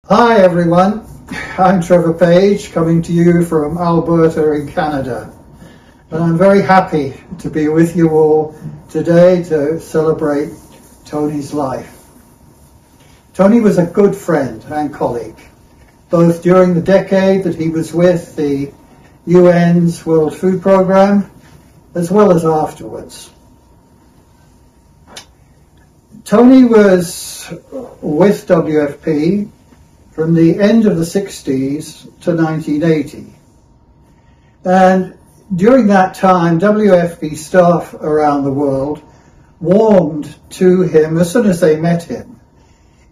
Hi everyone, I'm Trevor Page, coming to you from Alberta in Canada, and I'm very happy to be with you all today to celebrate Tony's life. Tony was a good friend and colleague, both during the decade that he was with the UN's World Food Programme, as well as afterwards. Tony was with WFP from the end of the 60s to 1980. And during that time, WFP staff around the world warmed to him as soon as they met him.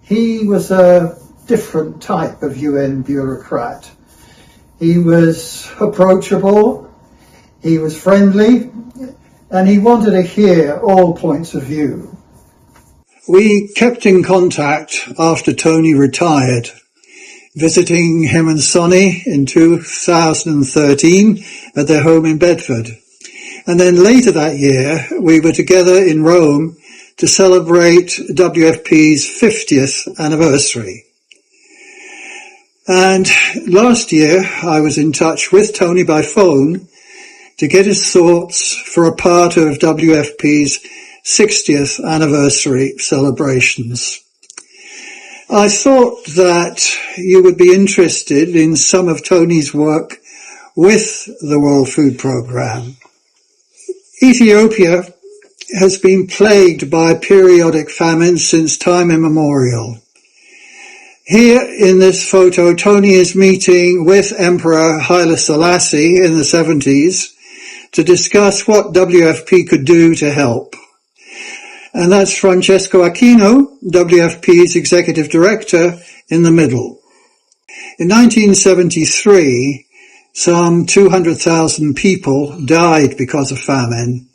He was a different type of UN bureaucrat. He was approachable, he was friendly, and he wanted to hear all points of view. We kept in contact after Tony retired, visiting him and Sonny in 2013 at their home in Bedford. And then later that year, we were together in Rome to celebrate WFP's 50th anniversary. And last year, I was in touch with Tony by phone to get his thoughts for a part of WFP's 60th anniversary celebrations. I thought that you would be interested in some of Tony's work with the World Food Programme. Ethiopia has been plagued by periodic famines since time immemorial. Here in this photo, Tony is meeting with Emperor Haile Selassie in the 70s to discuss what WFP could do to help. And that's Francesco Aquino, WFP's executive director, in the middle. In 1973, some 200,000 people died because of famine.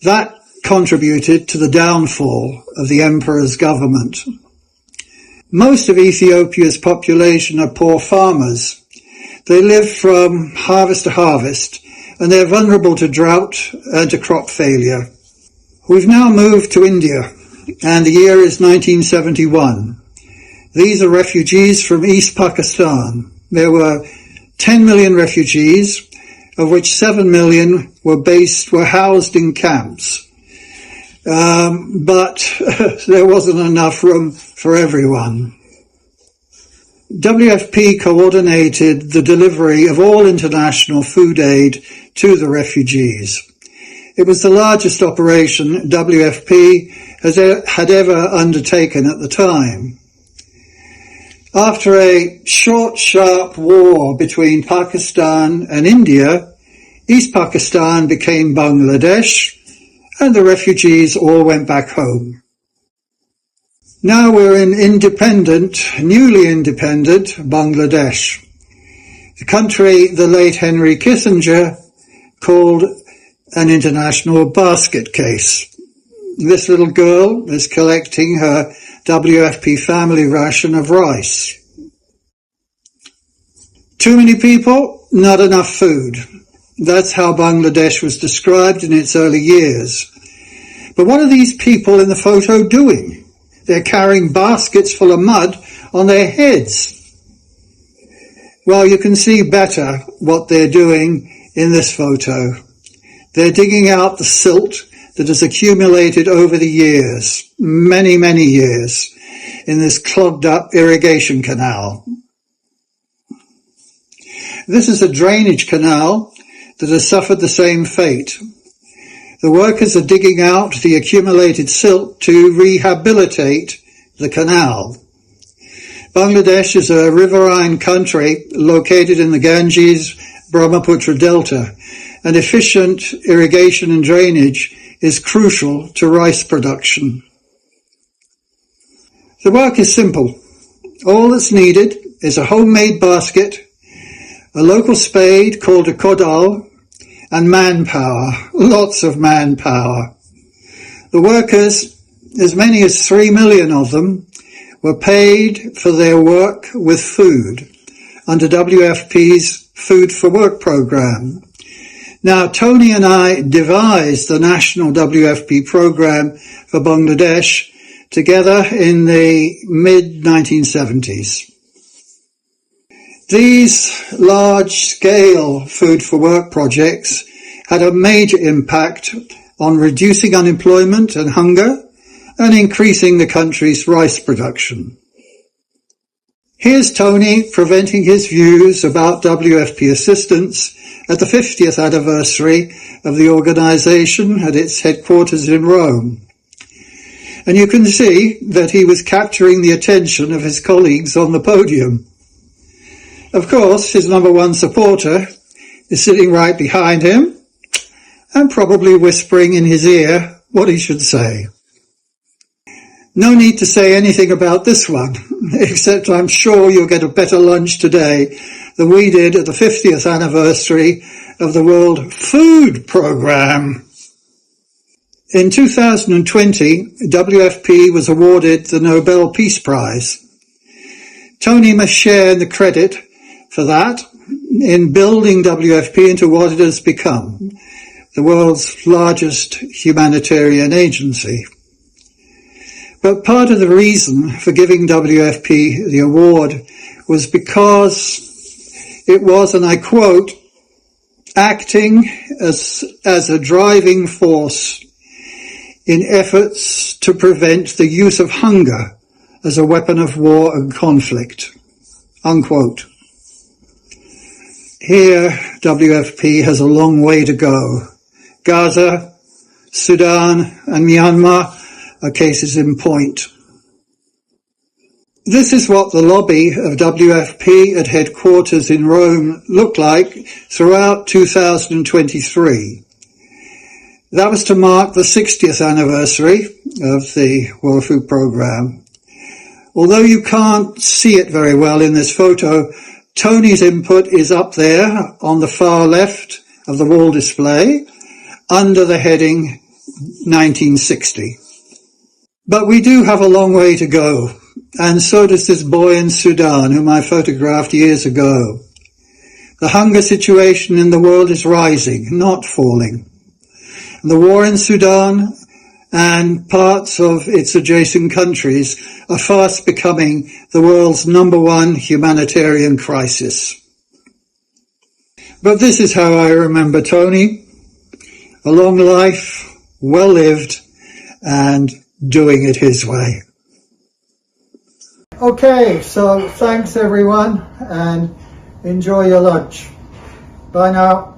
That contributed to the downfall of the emperor's government. Most of Ethiopia's population are poor farmers. They live from harvest to harvest, and they're vulnerable to drought and to crop failure. We've now moved to India, and the year is 1971. These are refugees from East Pakistan. There were 10 million refugees, of which 7 million were housed in camps. But there wasn't enough room for everyone. WFP coordinated the delivery of all international food aid to the refugees. It was the largest operation WFP had ever undertaken at the time. After a short, sharp war between Pakistan and India, East Pakistan became Bangladesh, and the refugees all went back home. Now we're in newly independent Bangladesh, the country the late Henry Kissinger called an international basket case. This little girl is collecting her WFP family ration of rice. Too many people, not enough food. That's how Bangladesh was described in its early years. But what are these people in the photo doing? They're carrying baskets full of mud on their heads. Well, you can see better what they're doing in this photo. They're digging out the silt that has accumulated over the years, many, many years, in this clogged up irrigation canal. This is a drainage canal that has suffered the same fate. The workers are digging out the accumulated silt to rehabilitate the canal. Bangladesh is a riverine country located in the Ganges-Brahmaputra Delta, and efficient irrigation and drainage is crucial to rice production. The work is simple. All that's needed is a homemade basket, a local spade called a kodal, and manpower, lots of manpower. The workers, as many as 3 million of them, were paid for their work with food under WFP's Food for Work program. Now, Tony and I devised the national WFP program for Bangladesh together in the mid-1970s. These large-scale food for work projects had a major impact on reducing unemployment and hunger and increasing the country's rice production. Here's Tony presenting his views about WFP assistance at the 50th anniversary of the organisation at its headquarters in Rome. And you can see that he was capturing the attention of his colleagues on the podium. Of course, his number one supporter is sitting right behind him and probably whispering in his ear what he should say. No need to say anything about this one, except I'm sure you'll get a better lunch today than we did at the 50th anniversary of the World Food Programme. In 2020, WFP was awarded the Nobel Peace Prize. Tony must share in the credit for that in building WFP into what it has become, the world's largest humanitarian agency. But part of the reason for giving WFP the award was because it was, and I quote, acting as a driving force in efforts to prevent the use of hunger as a weapon of war and conflict, unquote. Here, WFP has a long way to go. Gaza, Sudan, and Myanmar are cases in point. This is what the lobby of WFP at headquarters in Rome looked like throughout 2023. That was to mark the 60th anniversary of the World Food Programme. Although you can't see it very well in this photo, Tony's input is up there on the far left of the wall display under the heading 1960. But we do have a long way to go, and so does this boy in Sudan whom I photographed years ago. The hunger situation in the world is rising, not falling. And the war in Sudan and parts of its adjacent countries are fast becoming the world's number one humanitarian crisis. But this is how I remember Tony: a long life, well lived, and doing it his way. Okay, so thanks everyone, and enjoy your lunch. Bye now.